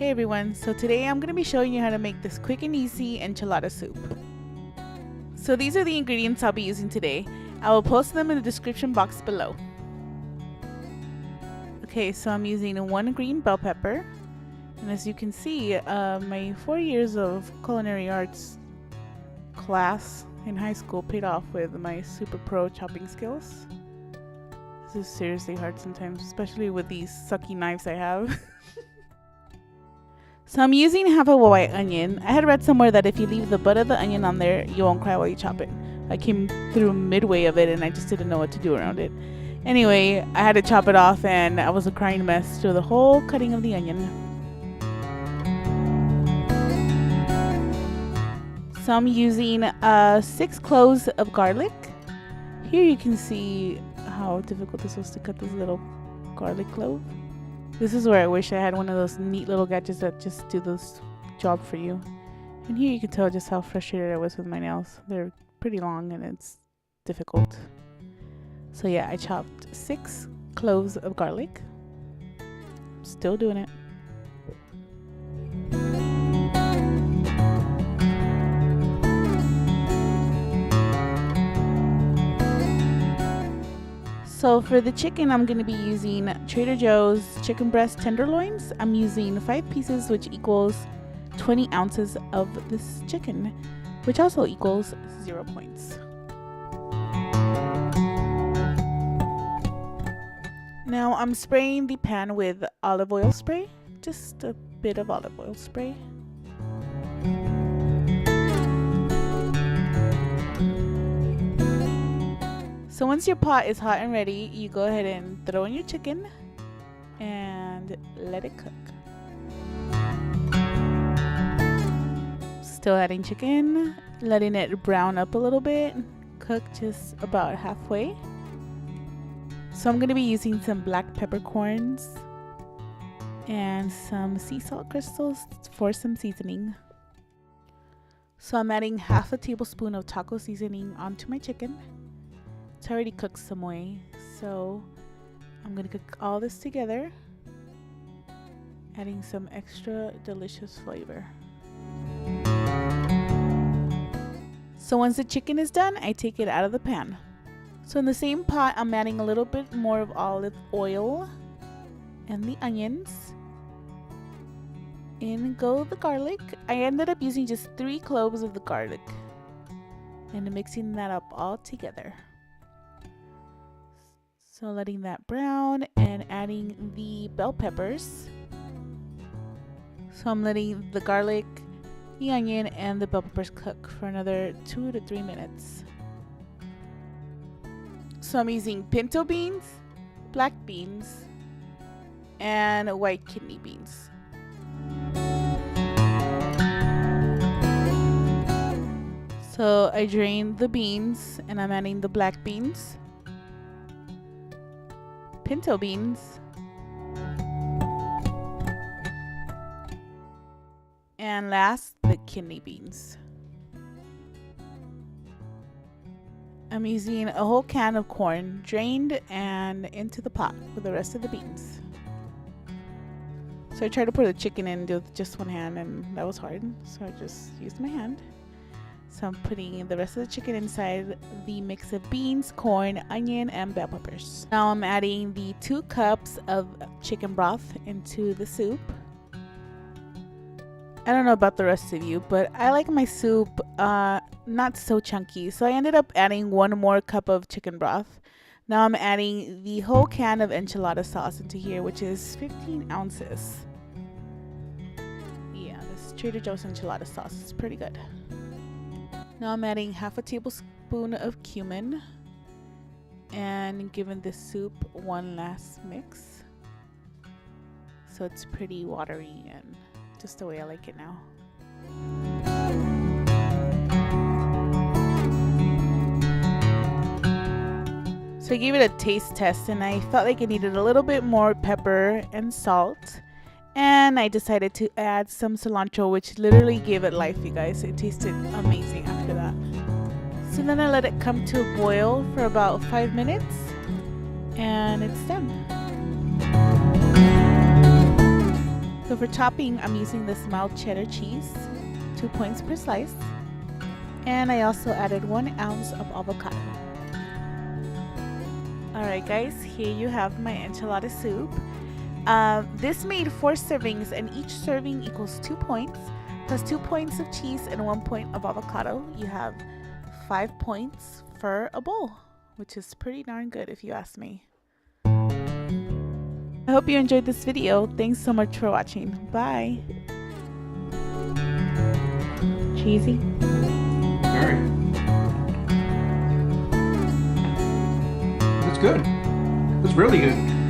Hey everyone, so today I'm going to be showing you how to make this quick and easy enchilada soup. So these are the ingredients I'll be using today. I will post them in the description box below. Okay, so I'm using 1 green bell pepper, and as you can see, my 4 years of culinary arts class in high school paid off with my super pro chopping skills. This is seriously hard sometimes, especially with these sucky knives I have. So I'm using half a white onion. I had read somewhere that if you leave the butt of the onion on there, you won't cry while you chop it. I came through midway of it and I just didn't know what to do around it. Anyway, I had to chop it off and I was a crying mess through the whole cutting of the onion. So I'm using 6 cloves of garlic. Here you can see how difficult this was to cut this little garlic clove. This is where I wish I had one of those neat little gadgets that just do this job for you. And here you can tell just how frustrated I was with my nails. They're pretty long and it's difficult. So yeah, I chopped 6 cloves of garlic. Still doing it. So for the chicken, I'm going to be using Trader Joe's chicken breast tenderloins. I'm using 5 pieces, which equals 20 ounces of this chicken, which also equals 0 points. Now I'm spraying the pan with olive oil spray, just a bit of olive oil spray. So once your pot is hot and ready, you go ahead and throw in your chicken and let it cook. Still adding chicken, letting it brown up a little bit, cook just about halfway. So I'm going to be using some black peppercorns and some sea salt crystals for some seasoning. So I'm adding half a tablespoon of taco seasoning onto my chicken. It's already cooked some way, so I'm going to cook all this together, adding some extra delicious flavor. So once the chicken is done, I take it out of the pan. So in the same pot, I'm adding a little bit more of olive oil and the onions. In go the garlic. I ended up using just 3 cloves of the garlic and mixing that up all together. So letting that brown and adding the bell peppers. So I'm letting the garlic, the onion, and the bell peppers cook for another 2 to 3 minutes. So I'm using pinto beans, black beans, and white kidney beans. So I drained the beans and I'm adding the black beans, pinto beans, and last, the kidney beans. I'm using a whole can of corn, drained and into the pot with the rest of the beans. So I tried to pour the chicken in with just one hand and that was hard, so I just used my hand. So I'm putting the rest of the chicken inside the mix of beans, corn, onion, and bell peppers. Now I'm adding the 2 cups of chicken broth into the soup. I don't know about the rest of you, but I like my soup not so chunky. So I ended up adding 1 more cup of chicken broth. Now I'm adding the whole can of enchilada sauce into here, which is 15 ounces. Yeah, this Trader Joe's enchilada sauce is pretty good. Now I'm adding half a tablespoon of cumin and giving this soup one last mix. So it's pretty watery and just the way I like it now. So I gave it a taste test and I felt like it needed a little bit more pepper and salt. And I decided to add some cilantro, which literally gave it life, you guys. It tasted amazing after that. So then I let it come to a boil for about 5 minutes and it's done. The So for topping, I'm using this mild cheddar cheese, 2 points per slice. And I also added 1 ounce of avocado. Alright guys, here you have my enchilada soup. This made 4 servings, and each serving equals 2 points, plus 2 points of cheese and 1 point of avocado. You have 5 points for a bowl, which is pretty darn good if you ask me. I hope you enjoyed this video. Thanks so much for watching. Bye. Cheesy? Very. That's good. That's really good.